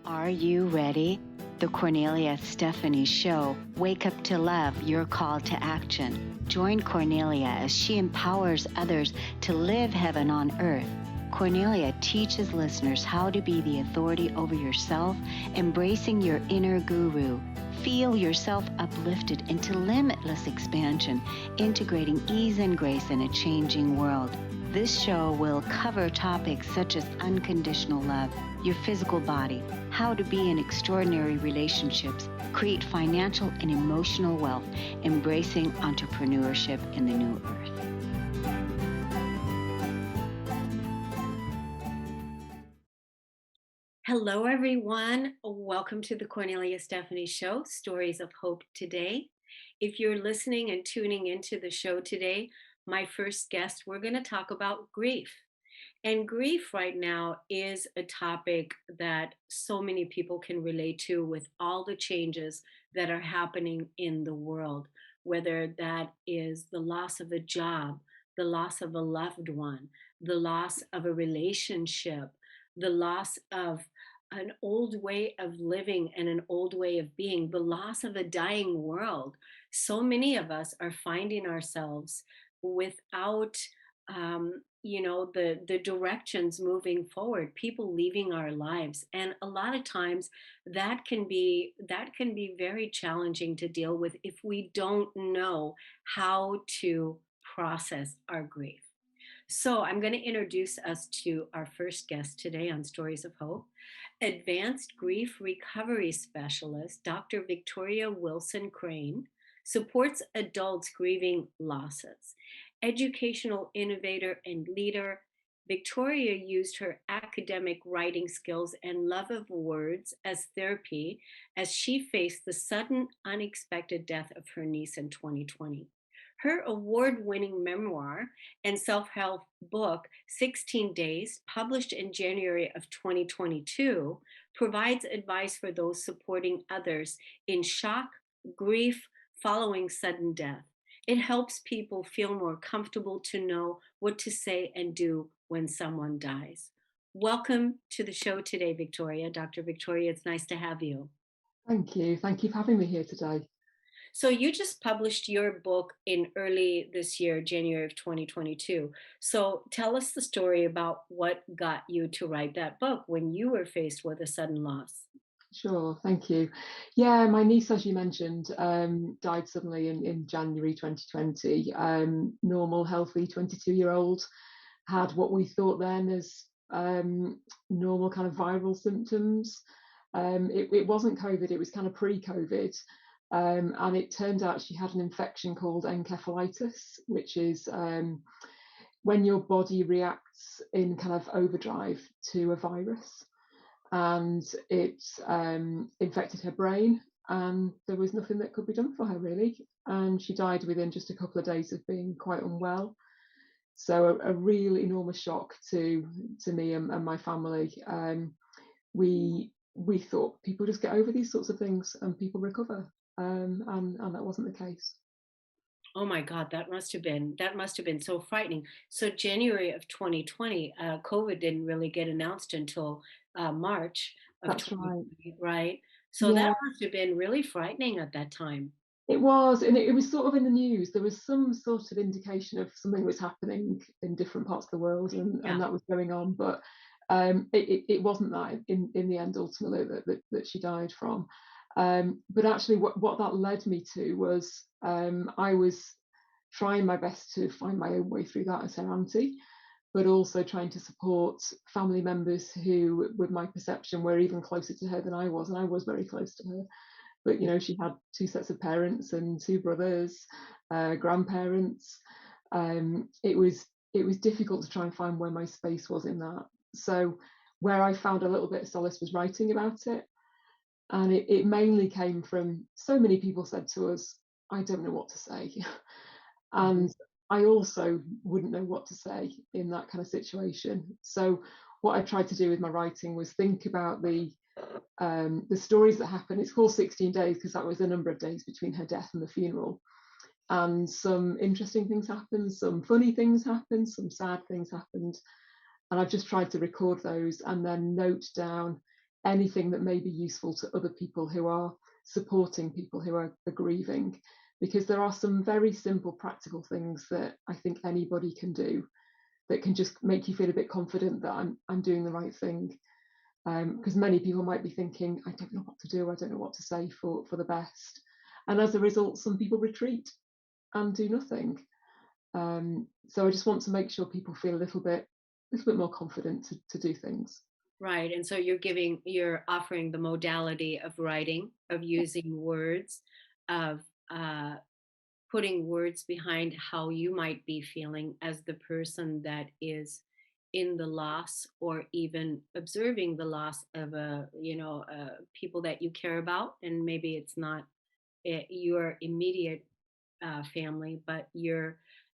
Are you ready? The Kornelia Stephanie Show. Wake up to love, your call to action. Join Kornelia as she empowers others to live heaven on earth. Kornelia teaches listeners how to be the authority over yourself, embracing your inner guru. Feel yourself uplifted into limitless expansion, integrating ease and grace in a changing world. This show will cover topics such as unconditional love, your physical body, how to be in extraordinary relationships, create financial and emotional wealth, embracing entrepreneurship in the new earth. Hello, everyone. Welcome to the Kornelia Stephanie Show, Stories of Hope Today. If you're listening and tuning into the show today, my first guest, we're going to talk about grief. And grief right now is a topic that so many people can relate to with all the changes that are happening in the world, whether that is the loss of a job, the loss of a loved one, the loss of a relationship, the loss of an old way of living and an old way of being, the loss of a dying world. So many of us are finding ourselves without the directions moving forward, people leaving our lives, and a lot of times that can be very challenging to deal with if we don't know how to process our grief. So I'm going to introduce us to our first guest today on Stories of Hope, advanced grief recovery specialist Dr. Victoria Wilson Crane, supports adults grieving losses. Educational innovator and leader, Victoria used her academic writing skills and love of words as therapy as she faced the sudden, unexpected death of her niece in 2020. Her award winning memoir and self help book, 16 Days, published in January of 2022, provides advice for those supporting others in shock, grief, following sudden death. It helps people feel more comfortable to know what to say and do when someone dies. Welcome to the show today, Victoria. Dr. Victoria, it's nice to have you. Thank you. Thank you for having me here today. So you just published your book in early this year, January of 2022. So tell us the story about what got you to write that book when you were faced with a sudden loss. Sure, thank you. Yeah, my niece, as you mentioned, died suddenly in January 2020. Normal, healthy 22-year-old, had what we thought then as normal kind of viral symptoms. It wasn't COVID, it was kind of pre-COVID. And it turned out she had an infection called encephalitis, which is when your body reacts in kind of overdrive to a virus. And it infected her brain, and there was nothing that could be done for her really. And she died within just a couple of days of being quite unwell. So a real enormous shock to me and my family. We thought people just get over these sorts of things and people recover, and that wasn't the case. Oh my God, that must have been so frightening. So January of 2020, COVID didn't really get announced until March of That's right. 2020, right? So that Yeah, must have been really frightening at that time. it was, and it was sort of in the news. There was some sort of indication of something was happening in different parts of the world, Yeah. and that was going on. But it wasn't that in the end, ultimately, that she died from. But actually, what that led me to was I was trying my best to find my own way through that as her auntie, but also trying to support family members who, with my perception, were even closer to her than I was, and I was very close to her. But she had two sets of parents and two brothers, grandparents. It was difficult to try and find where my space was in that. So where I found a little bit of solace was writing about it. And it mainly came from so many people said to us, I don't know what to say. And I also wouldn't know what to say in that kind of situation. So what I tried to do with my writing was think about the The stories that happen, it's called 16 days because that was the number of days between her death and the funeral. And some interesting things happened, some funny things happened, some sad things happened. And I've just tried to record those and then note down anything that may be useful to other people who are supporting people who are grieving. Because there are some very simple, practical things that I think anybody can do that can just make you feel a bit confident that I'm doing the right thing. Because many people might be thinking, I don't know what to do, I don't know what to say for the best. And as a result, some people retreat and do nothing. So I just want to make sure people feel a little bit more confident to do things. Right. And so you're offering the modality of writing, of using words, of putting words behind how you might be feeling as the person that is in the loss or even observing the loss of people that you care about. And maybe it's not your immediate family, but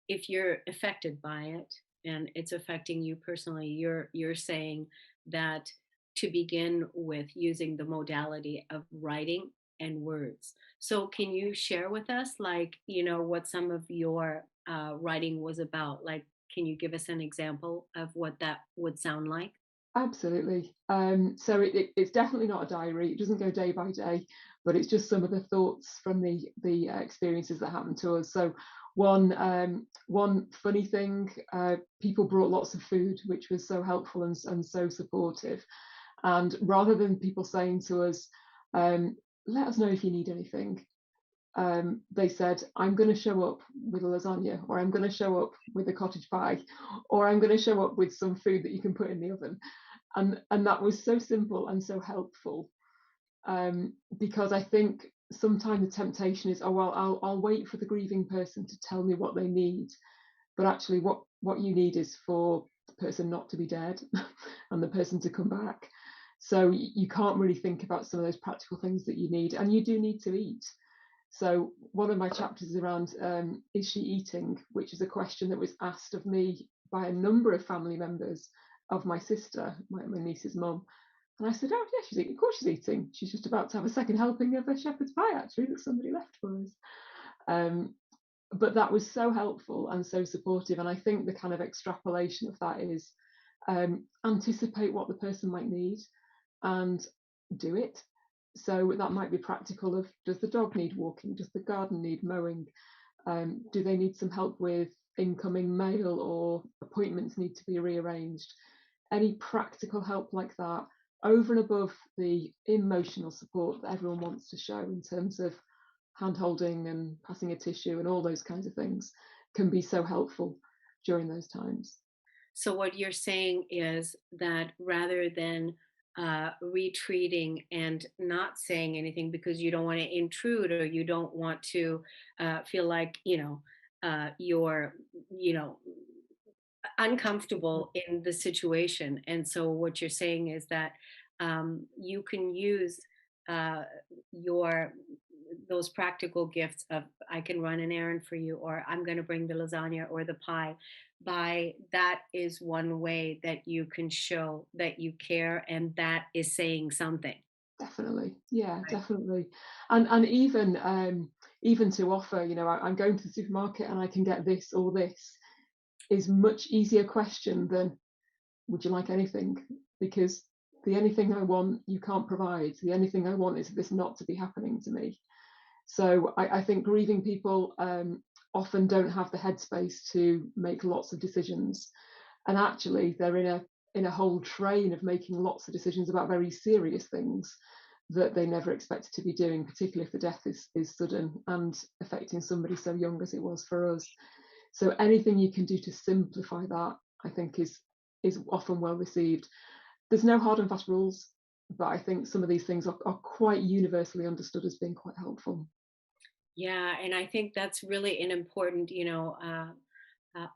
if you're affected by it and it's affecting you personally, you're saying that to begin with using the modality of writing and words. So can you share with us, like, what some of your writing was about? Like, can you give us an example of what that would sound like? Absolutely. So it's definitely not a diary. It doesn't go day by day, but it's just some of the thoughts from the experiences that happened to us. So one funny thing, people brought lots of food, which was so helpful and so supportive. And rather than people saying to us, "Let us know if you need anything," they said, "I'm going to show up with a lasagna, or I'm going to show up with a cottage pie, or I'm going to show up with some food that you can put in the oven." And that was so simple and so helpful, because I think sometimes the temptation is, oh well, I'll wait for the grieving person to tell me what they need, but actually what you need is for the person not to be dead and the person to come back. So you can't really think about some of those practical things that you need, and you do need to eat. So one of my chapters is around, is she eating, which is a question that was asked of me by a number of family members of my sister, my niece's mum. And I said, oh yeah, she's eating. Of course she's eating. She's just about to have a second helping of a shepherd's pie, actually, that somebody left for us. Um, but that was so helpful and so supportive. And I think the kind of extrapolation of that is, anticipate what the person might need and do it. So that might be practical of, does the dog need walking? Does the garden need mowing? Do they need some help with incoming mail, or appointments need to be rearranged? Any practical help like that, over and above the emotional support that everyone wants to show in terms of hand holding and passing a tissue and all those kinds of things, can be so helpful during those times. So what you're saying is that rather than retreating and not saying anything because you don't want to intrude, or you don't want to feel like you're you know uncomfortable in the situation. And so what you're saying is that you can use uh, your those practical gifts of, I can run an errand for you, or I'm going to bring the lasagna or the pie. By that is one way that you can show that you care, and that is saying something. Definitely, yeah, Right. definitely. And even to offer, I'm going to the supermarket and I can get this or this, is much easier question than, would you like anything? Because the anything I want you can't provide. The anything I want is this not to be happening to me. So I think grieving people, often don't have the headspace to make lots of decisions, and actually they're in a whole train of making lots of decisions about very serious things that they never expected to be doing, particularly if the death is sudden and affecting somebody so young as it was for us. So anything you can do to simplify that, I think, is often well received. There's no hard and fast rules, but I think some of these things are quite universally understood as being quite helpful. Yeah, and I think that's really an important,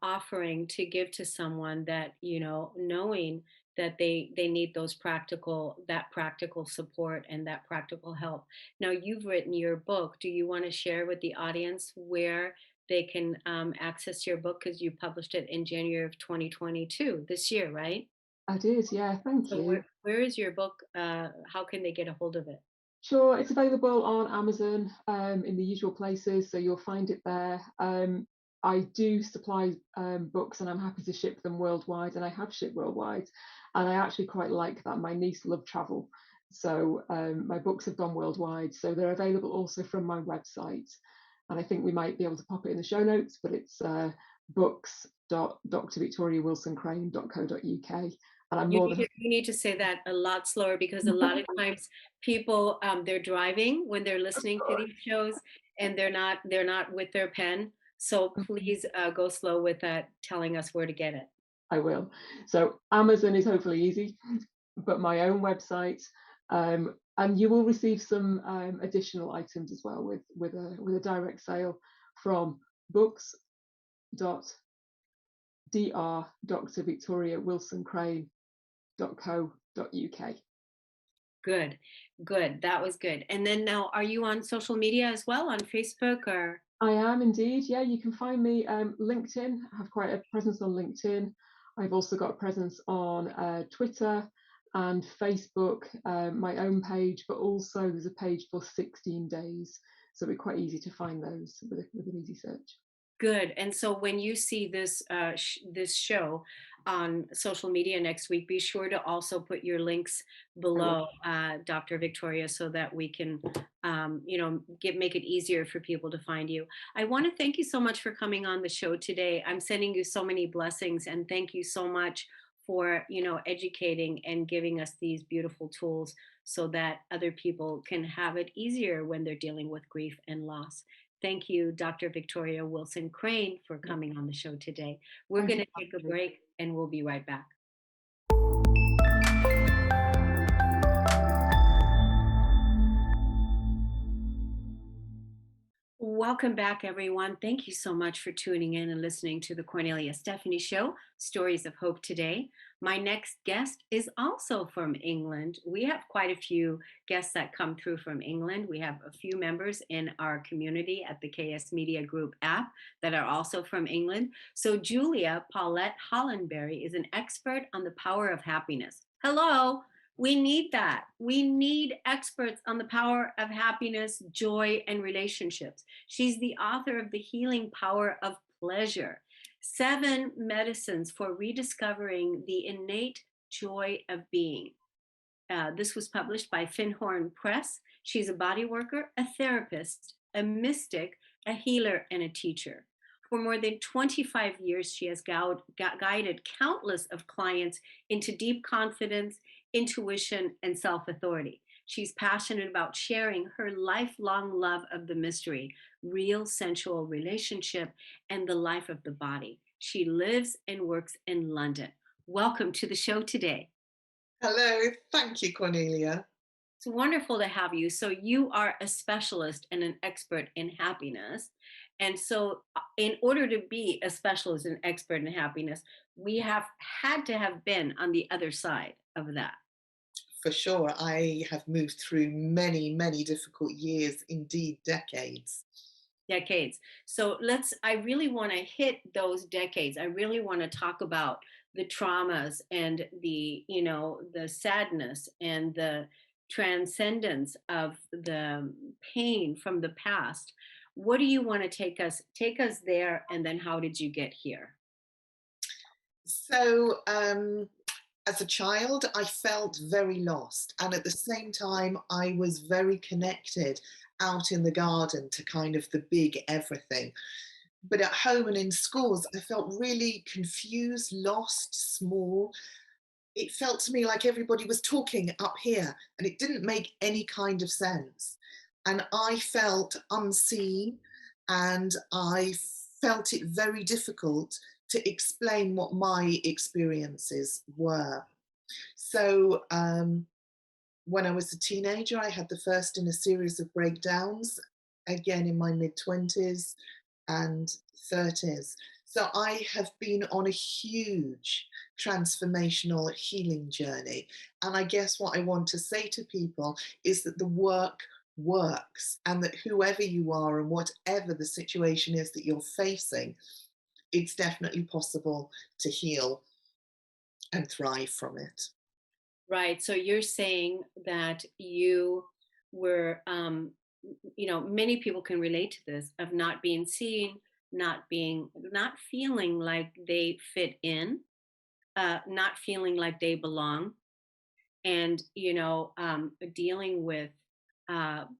offering to give to someone, that knowing that they need that practical support and that practical help. Now, you've written your book. Do you want to share with the audience where they can access your book, because you published it in January of 2022, this year, right? I did, yeah, thank So you. where is your book? How can they get a hold of it? Sure, it's available on Amazon in the usual places, so you'll find it there. I do supply books and I'm happy to ship them worldwide, and I have shipped worldwide. And I actually quite like that. My niece loved travel. So my books have gone worldwide. So they're available also from my website. And I think we might be able to pop it in the show notes, but it's books.drvictoriawilsoncrane.co.uk. And I'm more than You need to say that a lot slower because a lot of times people they're driving when they're listening to these shows and they're not with their pen. So please go slow with that, telling us where to get it. I will. So Amazon is hopefully easy, but my own website, and you will receive some additional items as well with a direct sale from books.drvictoriawilsoncrane.co.uk. Good, good. That was good. And then now, are you on social media as well on Facebook or? I am indeed. Yeah, you can find me LinkedIn. I have quite a presence on LinkedIn. I've also got a presence on Twitter and Facebook, my own page, but also there's a page for 16 days. So it'll be quite easy to find those with an easy search. Good. And so when you see this show on social media next week, be sure to also put your links I will. below, Dr. Victoria, so that we can, make it easier for people to find you. I want to thank you so much for coming on the show today. I'm sending you so many blessings, and thank you so much for educating and giving us these beautiful tools so that other people can have it easier when they're dealing with grief and loss. Thank you, Dr. Victoria Wilson Crane, for coming on the show today. We're Thank going you to for take a having me. break and we'll be right back. Welcome back, everyone. Thank you so much for tuning in and listening to the Kornelia Stephanie Show, Stories of Hope today. My next guest is also from England. We have quite a few guests that come through from England. We have a few members in our community at the KS Media Group app that are also from England. So, Julia Paulette Hollenbery is an expert on the power of happiness. Hello. We need that. We need experts on the power of happiness, joy, and relationships. She's the author of The Healing Power of Pleasure, 7 medicines for rediscovering the innate joy of being. This was published by Finhorn Press. She's a body worker, a therapist, a mystic, a healer, and a teacher. For more than 25 years, she has guided countless of clients into deep confidence, intuition, and self-authority. She's passionate about sharing her lifelong love of the mystery, real sensual relationship, and the life of the body. She lives and works in London. Welcome to the show today. Hello, thank you, Cornelia. It's wonderful to have you. So, you are a specialist and an expert in happiness. And so, in order to be a specialist and expert in happiness, we have had to have been on the other side of that. For sure, I have moved through many, many difficult years, indeed decades. Decades. So I really want to hit those decades. I really want to talk about the traumas and the sadness and the transcendence of the pain from the past. What do you want to take us there, and then how did you get here? So, as a child, I felt very lost. And at the same time, I was very connected out in the garden to kind of the big everything. But at home and in schools, I felt really confused, lost, small. It felt to me like everybody was talking up here and it didn't make any kind of sense. And I felt unseen and I felt it very difficult to explain what my experiences were. So, when I was a teenager, I had the first in a series of breakdowns, again in my mid 20s and 30s. So I have been on a huge transformational healing journey. And I guess what I want to say to people is that the work works and that whoever you are and whatever the situation is that you're facing, it's definitely possible to heal. and thrive from it. Right. So you're saying that you were, many people can relate to this of not being seen, not feeling like they fit in, not feeling like they belong, and dealing with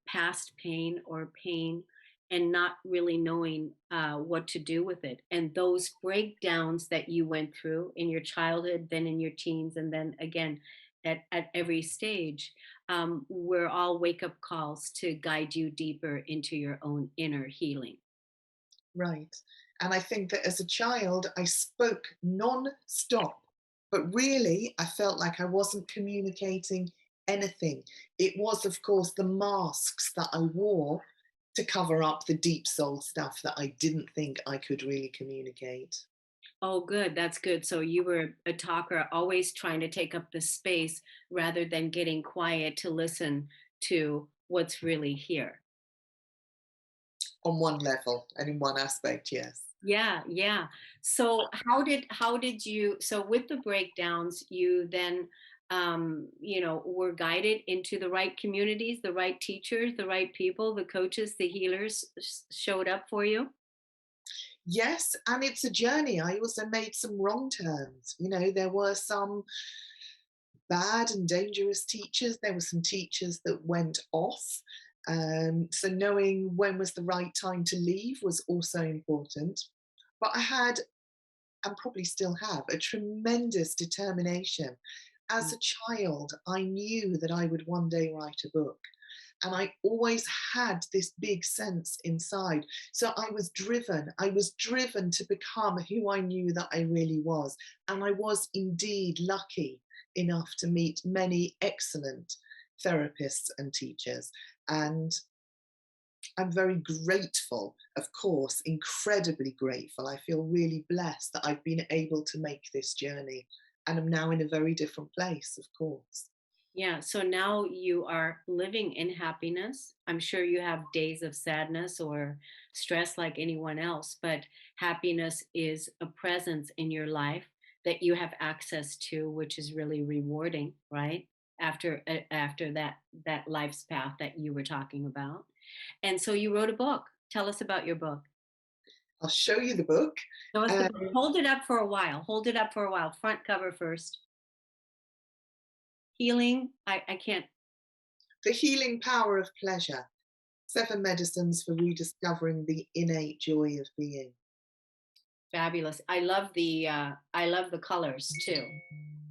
past pain or pain and not really knowing what to do with it, and those breakdowns that you went through in your childhood, then in your teens, and then again at every stage, were all wake up calls to guide you deeper into your own inner healing. Right. And I think that as a child, I spoke non-stop, but really, I felt like I wasn't communicating anything. It was, of course, the masks that I wore to cover up the deep soul stuff that I didn't think I could really communicate. Oh, good. That's good. So you were a talker, always trying to take up the space rather than getting quiet to listen to what's really here. On one level and in one aspect, yes. Yeah, yeah. So how did you, so with the breakdowns, you then were guided into the right communities, the right teachers, the right people, the coaches, the healers showed up for you? Yes, and it's a journey. I also made some wrong turns. There were some bad and dangerous teachers. There were some teachers that went off. So knowing when was the right time to leave was also important. But I had, and probably still have, a tremendous determination. As Mm. a child, I knew that I would one day write a book. And I always had this big sense inside. So I was driven. I was driven to become who I knew that I really was. And I was indeed lucky enough to meet many excellent therapists and teachers. And I'm very grateful, of course, incredibly grateful. I feel really blessed that I've been able to make this journey. And I'm now in a very different place, of course. Yeah, so now you are living in happiness. I'm sure you have days of sadness or stress like anyone else, but happiness is a presence in your life that you have access to, which is really rewarding, right? After that life's path that you were talking about. And so you wrote a book. Tell us about your book. I'll show you the book. Show us the Uh, book. Hold it up for a while. Hold it up for a while. Front cover first. Healing. I can't. The Healing Power of Pleasure. 7 medicines for rediscovering the innate joy of being. Fabulous. I love the colors too.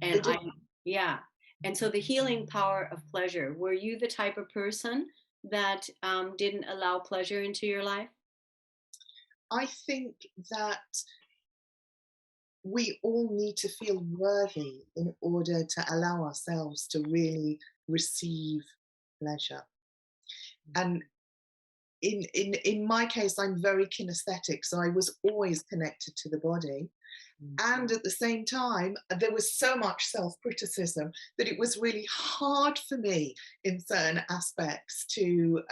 And The I di- yeah. And so the healing power of pleasure. Were you the type of person that didn't allow pleasure into your life? I think that we all need to feel worthy in order to allow ourselves to really receive pleasure. And in my case, I'm very kinesthetic, so I was always connected to the body. Mm. And at the same time, there was so much self criticism that it was really hard for me in certain aspects to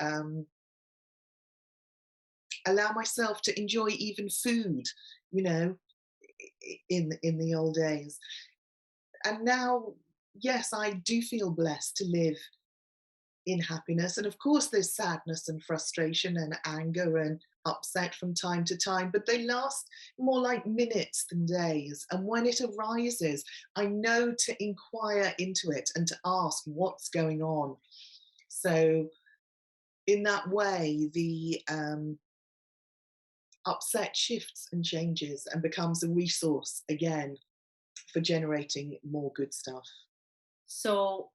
allow myself to enjoy even food, you know, in the old days. And now, yes, I do feel blessed to live in happiness. And of course, there's sadness and frustration and anger and upset from time to time, but they last more like minutes than days. And when it arises, I know to inquire into it and to ask what's going on. So, in that way, the upset shifts and changes and becomes a resource again for generating more good stuff. So,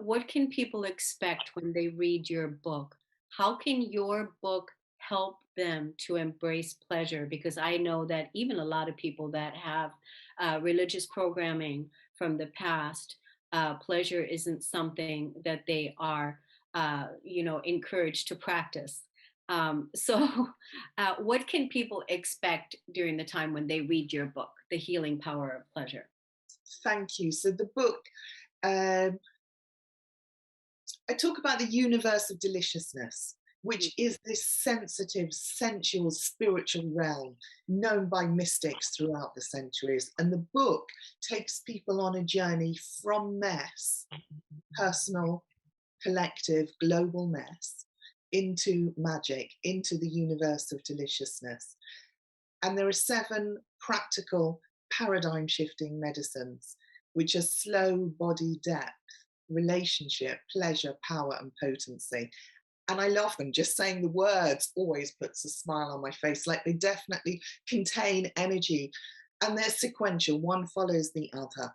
what can people expect when they read your book? How can your book help them to embrace pleasure? Because I know that even a lot of people that have religious programming from the past, pleasure isn't something that they are, encouraged to practice. So, what can people expect during the time when they read your book, The Healing Power of Pleasure? Thank you. So, the book, um, I talk about the universe of deliciousness, which is this sensitive, sensual, spiritual realm known by mystics throughout the centuries. And the book takes people on a journey from mess, personal, collective, global mess, into magic, into the universe of deliciousness. And there are 7 practical paradigm shifting medicines, which are slow body depth, relationship, pleasure, power, and potency. And I love them. Just saying the words always puts a smile on my face. Like, they definitely contain energy, and they're sequential, one follows the other.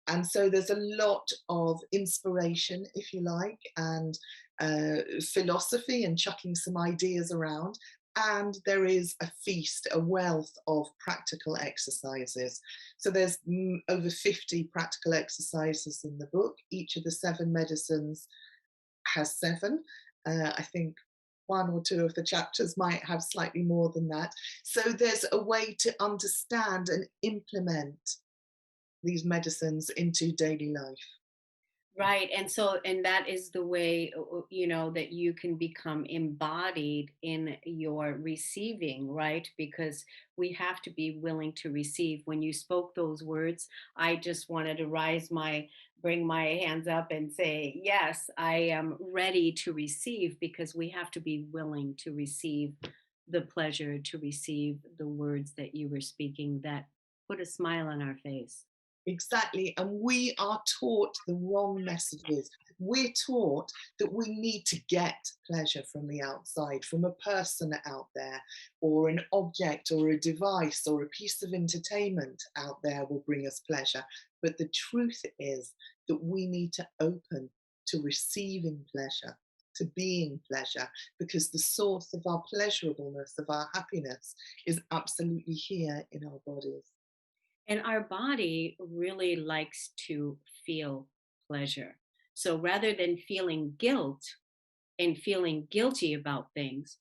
And so there's a lot of inspiration, if you like, and philosophy, and chucking some ideas around. And there is a feast, a wealth of practical exercises. So there's over 50 practical exercises in the book. Each of the 7 medicines has 7. I think 1 or 2 of the chapters might have slightly more than that. So there's a way to understand and implement these medicines into daily life. Right. And that is the way, that you can become embodied in your receiving, right? Because we have to be willing to receive. When you spoke those words, I just wanted to bring my hands up and say, yes, I am ready to receive, because we have to be willing to receive the pleasure, to receive the words that you were speaking that put a smile on our face. Exactly. And we are taught the wrong messages. We're taught that we need to get pleasure from the outside, from a person out there, or an object, or a device, or a piece of entertainment out there will bring us pleasure. But the truth is that we need to open to receiving pleasure, to being pleasure, because the source of our pleasurableness, of our happiness, is absolutely here in our bodies. And our body really likes to feel pleasure. So rather than feeling guilt and feeling guilty about things,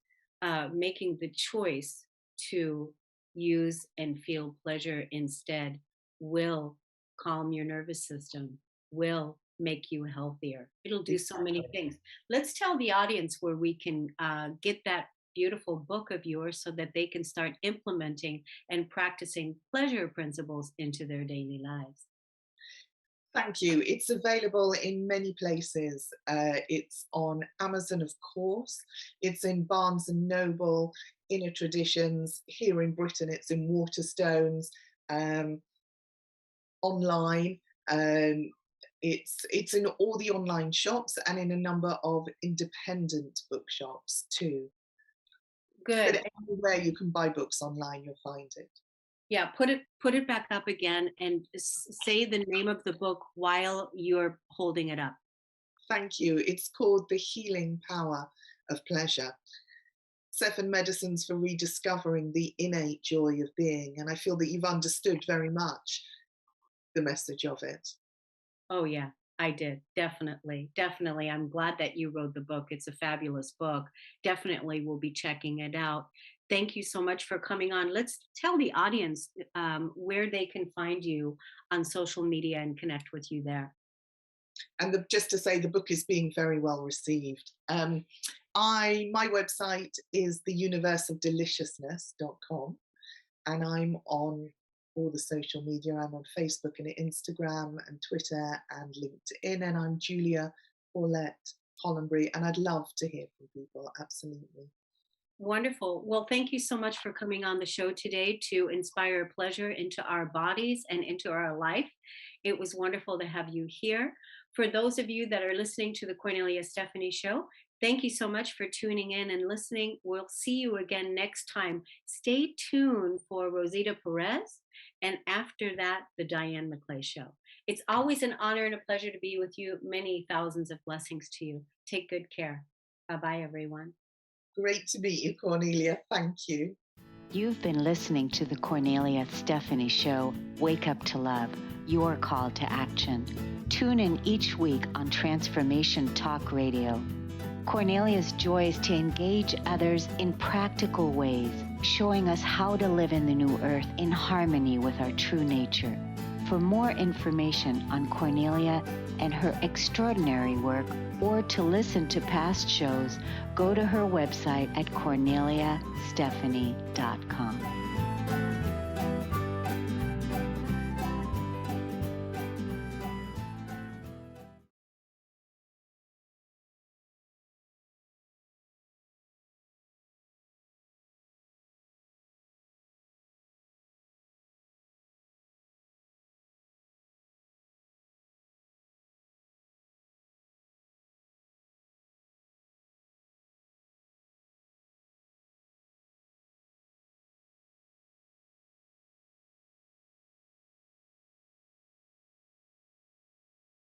making the choice to use and feel pleasure instead will calm your nervous system, will make you healthier. It'll do so many things. Let's tell the audience where we can get that beautiful book of yours so that they can start implementing and practicing pleasure principles into their daily lives. Thank you. It's available in many places. It's on Amazon, of course. It's in Barnes and Noble, Inner Traditions. Here in Britain, it's in Waterstones, online. It's in all the online shops and in a number of independent bookshops too. Good. But anywhere you can buy books online, you'll find it. Yeah, put it back up again and say the name of the book while you're holding it up. Thank you. It's called The Healing Power of Pleasure. 7 medicines for rediscovering the innate joy of being. And I feel that you've understood very much the message of it. Oh yeah, I did. Definitely. Definitely. I'm glad that you wrote the book. It's a fabulous book. Definitely will be checking it out. Thank you so much for coming on. Let's tell the audience where they can find you on social media and connect with you there. And just to say, the book is being very well received. My website is theuniverseofdeliciousness.com, and I'm on all the social media. I'm on Facebook and Instagram and Twitter and LinkedIn, and I'm Julia Paulette Hollenbery, and I'd love to hear from people, absolutely. Wonderful. Well, thank you so much for coming on the show today to inspire pleasure into our bodies and into our life. It was wonderful to have you here. For those of you that are listening to the Kornelia Stephanie Show, thank you so much for tuning in and listening. We'll see you again next time. Stay tuned for Rosita Perez, and after that, the Diane McClay Show. It's always an honor and a pleasure to be with you. Many thousands of blessings to you. Take good care. Bye-bye, everyone. Great to meet you, Kornelia. Thank you. You've been listening to the Kornelia Stephanie Show, Wake Up to Love, your call to action. Tune in each week on Transformation Talk Radio. Kornelia's joy is to engage others in practical ways, showing us how to live in the new earth in harmony with our true nature. For more information on Kornelia and her extraordinary work, or to listen to past shows, go to her website at korneliastephanie.com.